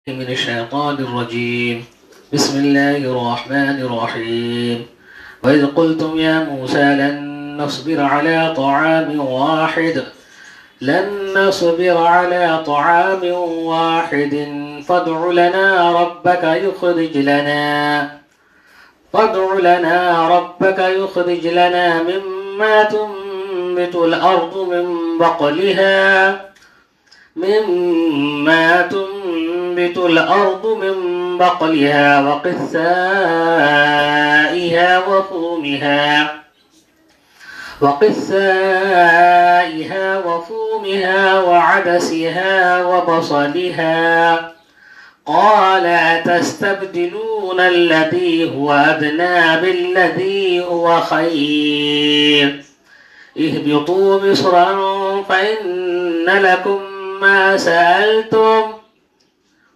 من الشيطان الرجيم. بسم الله الرحمن الرحيم. وإذ قلتم يا موسى لن نصبر على طعام واحد فادع لنا ربك يخرج لنا مما تنبت الأرض من بقلها وقثائها وفومها وعدسها وبصلها. قال أتستبدلون الذي هو أدنى بالذي هو خير اهبطوا مصرا فإن لكم ما سألتم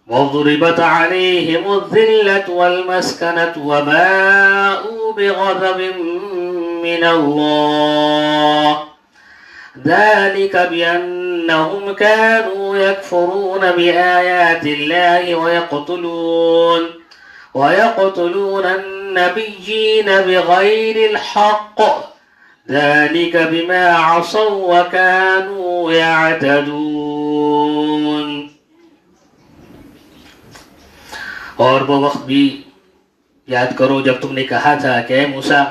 وضربت عليهم الذلة والمسكنة وباءوا بغضب من الله ذلك بأنهم كانوا يكفرون بآيات الله ويقتلون النبيين بغير الحق ذلك بما عصوا وكانوا يعتدون. اور وہ وقت بھی یاد کرو جب تم نے کہا تھا کہ اے موسیٰ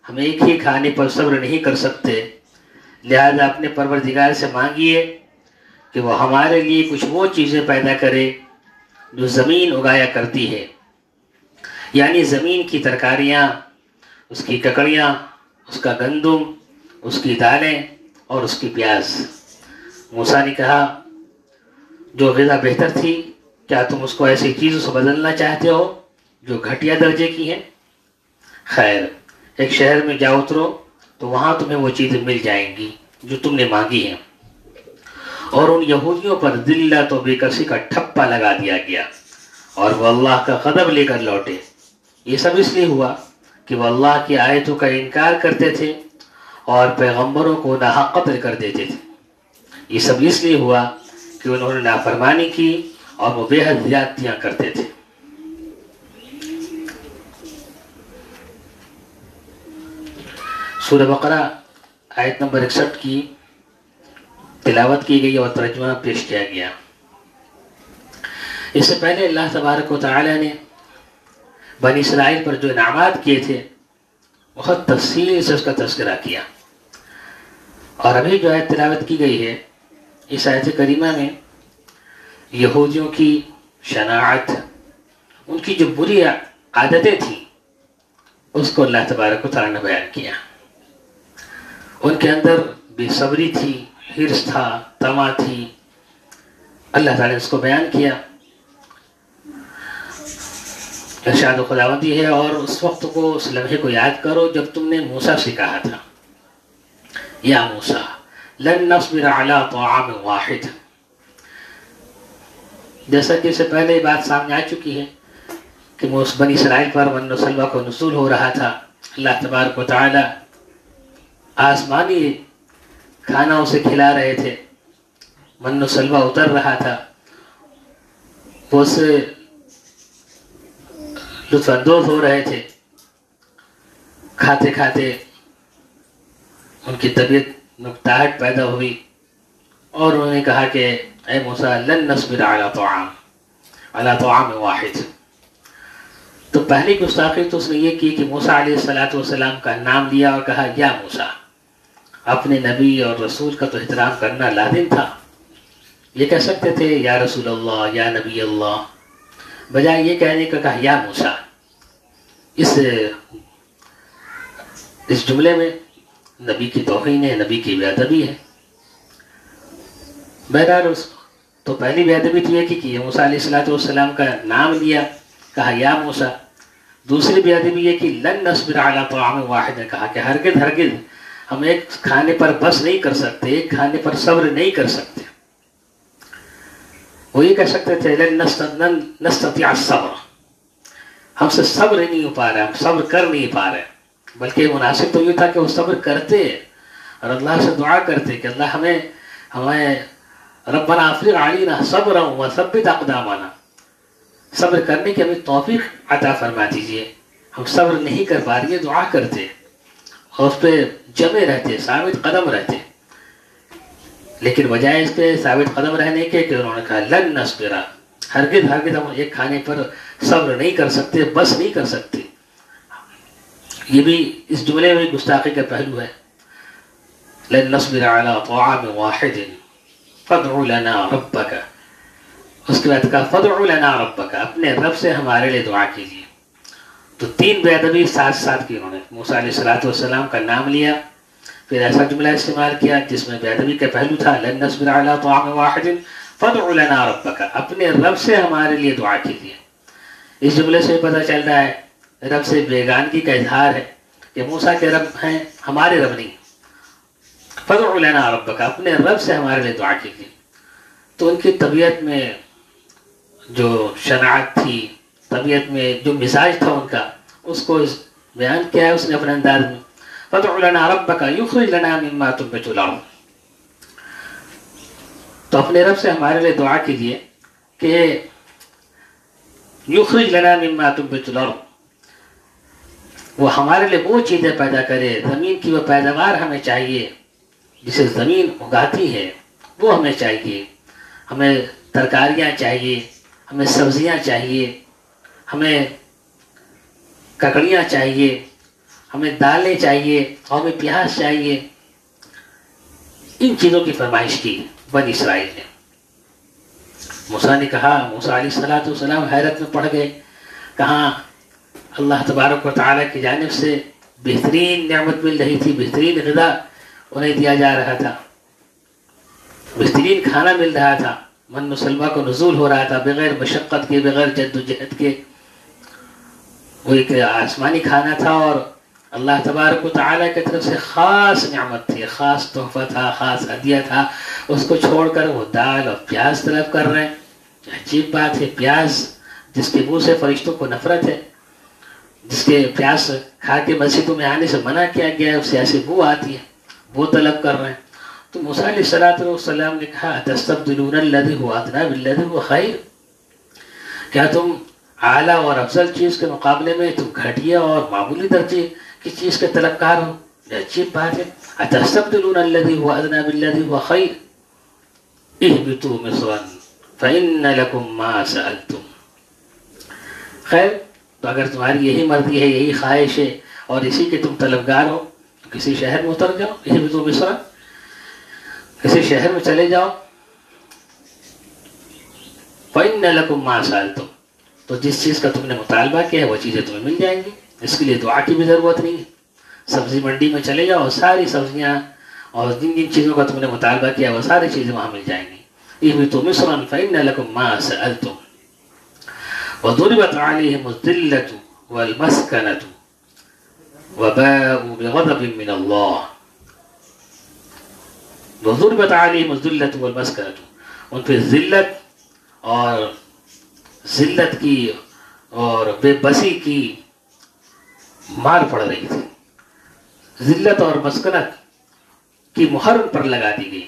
ہم ایک ہی کھانے پر صبر نہیں کر سکتے، لہذا اپنے پروردگار سے مانگیے کہ وہ ہمارے لیے کچھ وہ چیزیں پیدا کرے جو زمین اگایا کرتی ہے، یعنی زمین کی ترکاریاں، اس کی ککڑیاں، اس کا گندم، اس کی دالیں اور اس کی پیاز۔ موسیٰ نے کہا جو غذا بہتر تھی کیا تم اس کو ایسی چیزوں سے بدلنا چاہتے ہو جو گھٹیا درجے کی ہیں؟ خیر، ایک شہر میں جا اترو تو وہاں تمہیں وہ چیزیں مل جائیں گی جو تم نے مانگی ہیں۔ اور ان یہودیوں پر ذلت و بے کسی کا ٹھپا لگا دیا گیا اور وہ اللہ کا غضب لے کر لوٹے۔ یہ سب اس لیے ہوا کہ وہ اللہ کی آیتوں کا انکار کرتے تھے اور پیغمبروں کو ناحق قتل کر دیتے تھے۔ یہ سب اس لیے ہوا کہ انہوں نے نافرمانی کی اور وہ بے حد زیادتیاں کرتے تھے۔ سورہ بقرہ آیت نمبر 61 کی تلاوت کی گئی اور ترجمہ پیش کیا گیا۔ اس سے پہلے اللہ تبارک و تعالی نے بنی اسرائیل پر جو انعامات کیے تھے بہت تفصیل سے اس کا تذکرہ کیا، اور ابھی جو آیت تلاوت کی گئی ہے اس آیت کریمہ میں یہودیوں کی شناعت، ان کی جو بری عادتیں تھیں اس کو اللہ تبارک و تعالی نے بیان کیا۔ ان کے اندر بے صبری تھی، حرص تھا، طمع تھی، اللہ تعالی نے اس کو بیان کیا۔ ارشاد خداوندی ہے اور اس وقت کو، اس لمحے کو یاد کرو جب تم نے موسیٰ سے کہا تھا یا موسیٰ لن نصبر علی طعام واحد۔ جیسا کہ اس سے پہلے یہ بات سامنے آ چکی ہے کہ بنی اسرائیل پر من و سلوہ کو نزول ہو رہا تھا، اللہ تبارک و تعالی آسمانی کھانا اسے کھلا رہے تھے، من و سلوہ اتر رہا تھا، وہ اسے لطف اندوز ہو رہے تھے، کھاتے کھاتے ان کی طبیعت میں تاہٹ پیدا ہوئی اور انہوں نے کہا کہ اے موسیٰ لن نصبر علی طعام واحد۔ تو پہلی گستاخی تو اس نے یہ کی کہ موسیٰ علیہ السلام کا نام لیا اور کہا یا موسیٰ۔ اپنے نبی اور رسول کا تو احترام کرنا لازم تھا، یہ کہہ سکتے تھے یا رسول اللہ یا نبی اللہ، بجائے یہ کہنے کا کہا یا موسیٰ۔ اس جملے میں نبی کی توہین ہے، نبی کی بے ادبی ہے۔ بہرحال تو پہلی بے ادبی تو یہ کہ موسیٰ علیہ السلام کا نام لیا، کہا یا موسیٰ۔ دوسری بے ادبی یہ کہ لن نصبر علی طعام واحد نے کہا کہ ہرگز ہم ایک کھانے پر بس نہیں کر سکتے، ایک کھانے پر صبر نہیں کر سکتے۔ وہ یہ کہہ سکتے تھے لن نستطيع الصبر، ہم سے صبر نہیں ہو پا رہا، ہم صبر کر نہیں پا رہے، بلکہ مناسب تو یہ تھا کہ وہ صبر کرتے اور اللہ سے دعا کرتے کہ اللہ ہمیں ربنا افرغ علینا صبرا وثبت اقدامنا، صبر کرنے کی ہمیں توفیق عطا فرما دیجیے. ہم صبر نہیں کر پا رہے، دعا کرتے اور اس پہ جمے رہتے، ثابت قدم رہتے، لیکن بجائے اس پہ ثابت قدم رہنے کے کہ انہوں نے کہا لن نصبر، ہرگز ہرگز ہم ایک کھانے پر صبر نہیں کر سکتے، بس نہیں کر سکتے. یہ بھی اس جملے میں گستاخی کا پہلو ہے. لن نصبر على طعام واحد فادع لنا ربک، اس کے بعد کہا فادع لنا ربک، اپنے رب سے ہمارے لیے دعا کیجیے. تو 3 بے ادبی ساتھ ساتھ کی انہوں نے. موسیٰ علیہ السلام کا نام لیا، پھر ایسا جملہ استعمال کیا جس میں بے ادبی کا پہلو تھا لن نصبر على طعام واحد فادع لنا ربک، اپنے رب سے ہمارے لیے دعا کیجیے. اس جملے سے پتہ چل رہا ہے رب سے بیگانگی کا اظہار ہے کہ موسیٰ کے رب ہیں، ہمارے رب نہیں. فادع لنا ربک، اپنے رب سے ہمارے لیے دعا کیجیے. تو ان کی طبیعت میں جو شناعت تھی، طبیعت میں جو مزاج تھا ان کا، اس کو بیان کیا ہے اس نے اپنے انداز میں. فادع لنا ربک یخرج لنا مما تنبت الارض، تو اپنے رب سے ہمارے لیے دعا کیجیے کہ یخرج لنا مما تنبت الارض، وہ ہمارے لیے وہ چیزیں پیدا کرے، زمین کی وہ پیداوار ہمیں چاہیے جسے زمین اگاتی ہے، وہ ہمیں چاہیے. ہمیں ترکاریاں چاہیے، ہمیں سبزیاں چاہیے، ہمیں ککڑیاں چاہیے، ہمیں دالیں چاہیے اور ہمیں پیاز چاہیے. ان چیزوں کی فرمائش کی بنی اسرائیل نے. موسیٰ نے کہا، موسیٰ علیہ السلام حیرت میں پڑ گئے. کہاں اللہ تبارک و تعالیٰ کی جانب سے بہترین نعمت مل رہی تھی، بہترین غذا انہیں دیا جا رہا تھا، بہترین کھانا مل رہا تھا، من و سلویٰ کو نزول ہو رہا تھا بغیر مشقت کے، بغیر جد و جہد کے. وہ ایک آسمانی کھانا تھا اور اللہ تبارک و تعالیٰ کی طرف سے خاص نعمت تھی، خاص تحفہ تھا، خاص ہدیہ تھا. اس کو چھوڑ کر وہ دال اور پیاز طلب کر رہے ہیں. عجیب بات ہے، پیاز جس کے منہ سے فرشتوں کو نفرت ہے، جس کے پیاز کھا کے مسجدوں میں آنے سے منع کیا گیا ہے، اس سے ایسی بو آتی ہے، وہ طلب کر رہے ہیں. تو موسیٰ علیہ السلام نے کہا تستبدلون الذی هو ادنی بالذی هو خیر، کیا تم اعلیٰ اور افضل چیز کے مقابلے میں تم گھٹیا اور معمولی درجے کی چیز کے طلبکار ہو؟ یہ عجیب بات ہے. اتستبدلون الذی هو ادنی بالذی هو خیر اهبطوا مصرا فإن لكم ما سألتم. خیر، تو اگر تمہاری یہی مرضی ہے، یہی خواہش ہے اور اسی کے تم طلبگار ہو تو کسی شہر میں اتر جاؤ. اهبطوا مصرا، کسی شہر میں چلے جاؤ. فإن لكم ما سألتم، تو جس چیز کا تم نے مطالبہ کیا ہے وہ چیزیں تمہیں مل جائیں گی. اس کے لیے دعا کی بھی ضرورت نہیں ہے. سبزی منڈی میں چلے جاؤ، ساری سبزیاں اور جن جن چیزوں کا تم نے مطالبہ کیا وہ ساری چیزیں وہاں مل جائیں گی. اهبطوا مصرا فإن لكم ما سألتم وضربت عليهم الذلة والمسكنة وباءوا بغضب من الله. وضربت عليهم الذلة والمسكنة، ان پہ ذلت اور ذلت کی اور بے بسی کی مار پڑ رہی تھی. ذلت اور مسکنت کی مہر پر لگا دی گئی.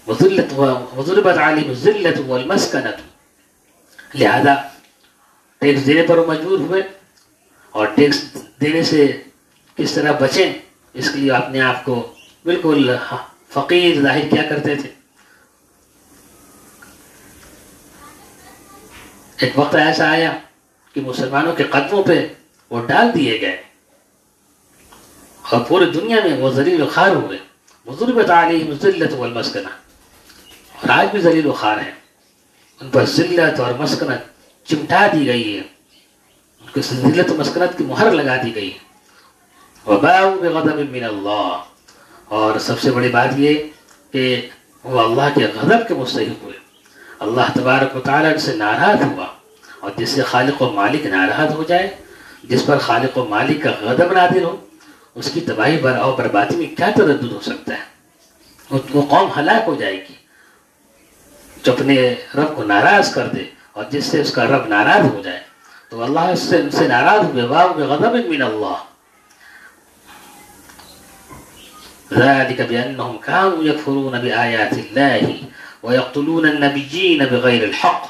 وضربت علیہم الذلۃ والمسکنۃ، لہذا ٹیکس دینے پر وہ مجبور ہوئے، اور ٹیکس دینے سے کس طرح بچیں اس کے لیے اپنے آپ کو بالکل فقیر ظاہر کیا کرتے تھے. ایک وقت ایسا آیا کہ مسلمانوں کے قدموں پہ وہ ڈال دیے گئے اور پوری دنیا میں وہ ذلیل و خوار ہوئے. وضربت علیہم الذلۃ والمسکنہ، اور آج بھی ذلیل و خوار ہیں. ان پر ذلت اور مسکنت چمٹا دی گئی ہے، ان کو ذلت و مسکنت کی مہر لگا دی گئی ہے. وباءوا بغضب من اللہ، اور سب سے بڑی بات یہ کہ وہ اللہ کے غضب کے مستحق ہوئے. اللہ تبارک و تعالیٰ سے ناراض ہوا، اور جس سے خالق و مالک ناراض ہو جائے، جس پر خالق و مالک کا غضب نازل ہو، اس کی تباہی اور بربادی میں کیا تردد ہو سکتا ہے. وہ قوم ہلاک ہو جائے گی جو اپنے رب کو ناراض کر دے، اور جس سے اس کا رب ناراض ہو جائے. تو اللہ اس سے ناراض ہوئے. واو بغضب من اللہ، ذلك بأنهم كانوا يكفرون بآيات الله ويقتلون النبيين بغير الحق.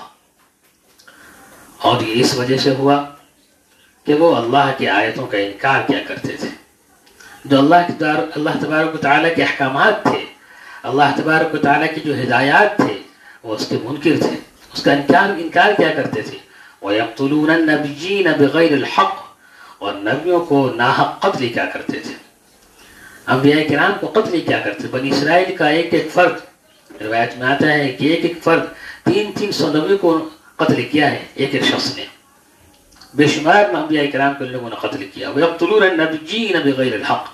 اور یہ اس وجہ سے ہوا کہ وہ اللہ کی آیتوں کا انکار کیا کرتے تھے. جو اللہ تبارک و تعالیٰ کے احکامات تھے، اللہ تبارک و تعالیٰ کی جو ہدایات تھے، وہ اس کے منکر تھے، اس کا انکار کیا کرتے تھے. وَيَقْتُلُونَ النَّبِيِّينَ بِغَيْرِ الْحَقِّ، اور نبیوں کو ناحق قتل کیا کرتے تھے، انبیاء کرام کو قتل کیا کرتے تھے. بنی اسرائیل کا ایک ایک فرد، روایت میں آتا ہے کہ ایک ایک فرد 300 نبیوں کو قتل کیا ہے ایک ایک شخص نے. بے شمار انبیاء کرام کو لوگوں نے قتل کیا. وَيَقْتُلُونَ النَّبِيِّينَ بِغَيْرِ الْحَقِّ.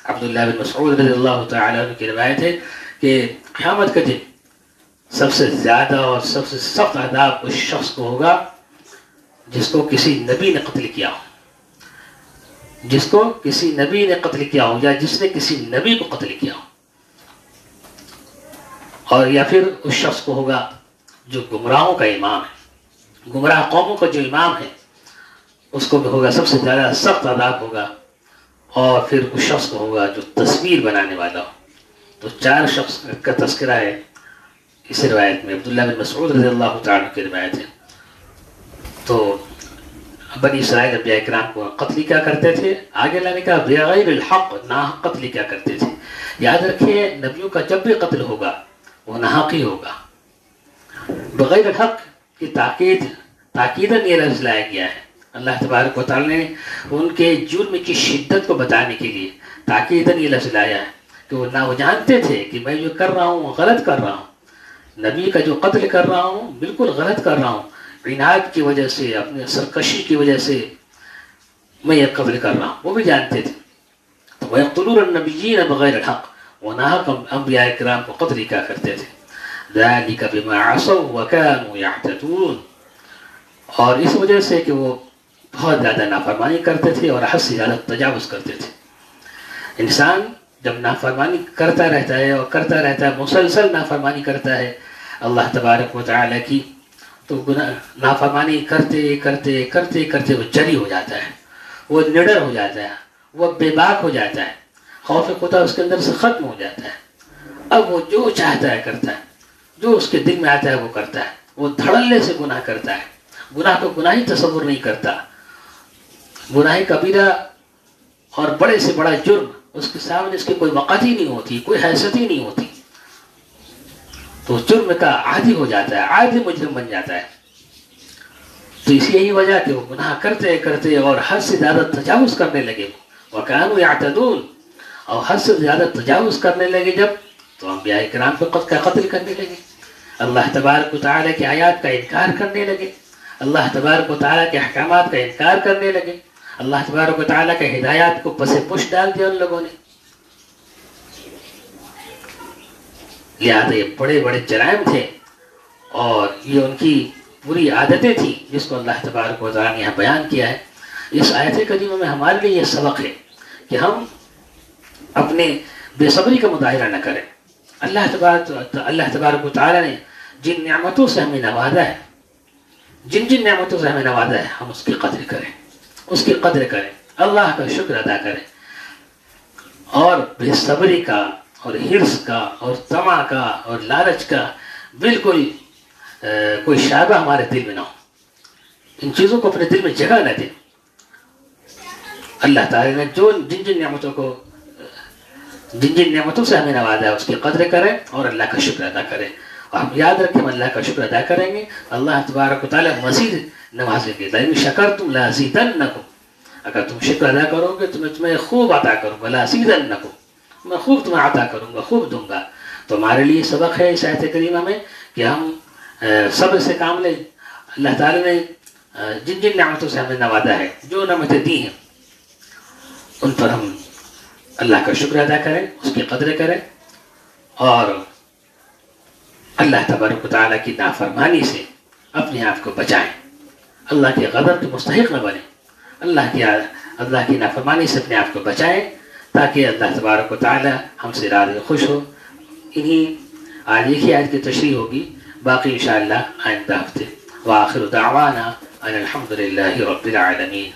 عبداللہ بن مسعود رضی اللہ تعالیٰ عنہ کی روایت ہے کہ قیامت کا دن سب سے زیادہ اور سب سے سخت عذاب اس شخص کو ہوگا جس کو کسی نبی نے قتل کیا ہو، جس کو کسی نبی نے قتل کیا ہو، یا جس نے کسی نبی کو قتل کیا ہو. اور یا پھر اس شخص کو ہوگا جو گمراہوں کا امام ہے، گمراہ قوموں کا جو امام ہے، اس کو بھی ہوگا سب سے زیادہ سخت عذاب ہوگا. اور پھر اس شخص کو ہوگا جو تصویر بنانے والا ہو. تو 4 شخص کا تذکرہ ہے اس روایت میں. عبداللہ بن مسعود رضی اللہ تعالیٰ کی روایت ہے. تو بنی اسرائیل انبیاء کرام کو قتل کیا کرتے تھے. آگے اللہ نے کہا بغیر الحق، ناحق قتل کیا کرتے تھے. یاد رکھیے نبیوں کا جب بھی قتل ہوگا وہ ناحق ہی ہوگا. بغیر الحق کی تاکیداً یہ لفظ لایا گیا ہے. اللہ تبارک و تعالیٰ نے ان کے جرم کی شدت کو بتانے کے لیے تاکیداً یہ لفظ لایا ہے کہ وہ جانتے تھے کہ میں جو کر رہا ہوں وہ غلط کر رہا ہوں. نبی کا جو قتل کر رہا ہوں بالکل غلط کر رہا ہوں. عناد کی وجہ سے، اپنے سرکشی کی وجہ سے میں یہ قتل کر رہا ہوں، وہ بھی جانتے تھے. تو وَيَقْتُلُونَ النَّبِيِّينَ بِغَيْرِ الْحَقِّ، وہ ناحق انبیاء کرام کو قتل کیا کرتے تھے. ذَلِكَ بِمَا عَصَوْا وَكَانُوا يَعْتَدُونَ، اور اس وجہ سے کہ وہ بہت زیادہ نافرمانی کرتے تھے اور حد سے زیادہ تجاوز کرتے تھے. انسان جب نافرمانی کرتا رہتا ہے اور کرتا رہتا ہے، مسلسل نافرمانی کرتا ہے اللہ تبارک و تعالیٰ کی، تو نافرمانی کرتے کرتے کرتے کرتے وہ جری ہو جاتا ہے، وہ نڈر ہو جاتا ہے، وہ بے باک ہو جاتا ہے، خوف خدا اس کے اندر سے ختم ہو جاتا ہے. اب وہ جو چاہتا ہے کرتا ہے، جو اس کے دل میں آتا ہے وہ کرتا ہے. وہ دھڑلے سے گناہ کرتا ہے، گناہ کو گناہی تصور نہیں کرتا. گناہ کبیرہ اور بڑے سے بڑا جرم اس کے سامنے اس کی کوئی وقت ہی نہیں ہوتی، کوئی حیثیت ہی نہیں ہوتی. تو جرم کا عادی ہو جاتا ہے، عادی مجرم بن جاتا ہے. تو اس یہی وجہ کہ وہ گناہ کرتے کرتے اور حد سے زیادہ تجاوز کرنے لگے. وَكَانُوا يَعْتَدُونَ، اور حد سے زیادہ تجاوز کرنے لگے جب، تو انبیاء کرام کو قتل کرنے لگے. اللہ تبارک و تعالیٰ کی آیات کا انکار کرنے لگے، اللہ تبارک و تعالیٰ کے احکامات کا انکار کرنے لگے. اللہ تبارک و تعالیٰ کے ہدایات کو پس پش ڈال دیا ان لوگوں نے. لہٰذا یہ بڑے بڑے جرائم تھے اور یہ ان کی بری عادتیں تھیں جس کو اللہ تبارک و تعالیٰ نے یہاں بیان کیا ہے. اس آیت کریمہ میں ہمارے لیے یہ سبق ہے کہ ہم اپنے بے صبری کا مظاہرہ نہ کریں. اللہ تبارک و تعالیٰ نے جن نعمتوں سے ہمیں نوازا ہے، جن نعمتوں سے ہمیں نوازا ہے، ہم اس کی قدر کریں، اس کی قدر کریں، اللہ کا شکر ادا کریں. اور بے صبری کا اور حرص کا اور طمع کا اور لالچ کا بالکل کوئی شائبہ ہمارے دل میں نہ ہو. ان چیزوں کو اپنے دل میں جگہ نہ دیں. اللہ تعالیٰ نے جن نعمتوں سے ہمیں نوازا ہے اس کی قدر کریں اور اللہ کا شکر ادا کریں. اور ہم یاد رکھیں ہم اللہ کا شکر ادا کریں گے اللہ تبارک و تعالیٰ مزید نوازیں گے. لَئِن شَكَرْتُمْ لَأَزِيدَنَّكُمْ، اگر تم شکر ادا کرو گے تو میں تمہیں خوب عطا کروں گا. لَأَزِيدَنَّكُمْ، میں خوب تمہیں عطا کروں گا، خوب دوں گا. تو ہمارے لیے سبق ہے اس آیت کریمہ میں کہ ہم صبر سے کام لیں. اللہ تعالیٰ نے جن نعمتوں سے ہمیں نوازا ہے، جو نعمتیں دی ہیں، ان پر ہم اللہ کا شکر ادا کریں، اس کی قدر کریں اور اللہ تبارک و تعالیٰ کی نافرمانی سے اپنے آپ کو بچائیں. اللہ کے غضب کے مستحق نہ بنیں. اللہ کی نافرمانی سے اپنے آپ کو بچائیں تاکہ اللہ تبارک و تعالیٰ ہم سے راضی خوش ہو. آج ایک ہی آیت کی تشریح ہوگی، باقی انشاءاللہ آئندہ ہفتے. وآخر دعوانا ان الحمد للہ رب العالمین.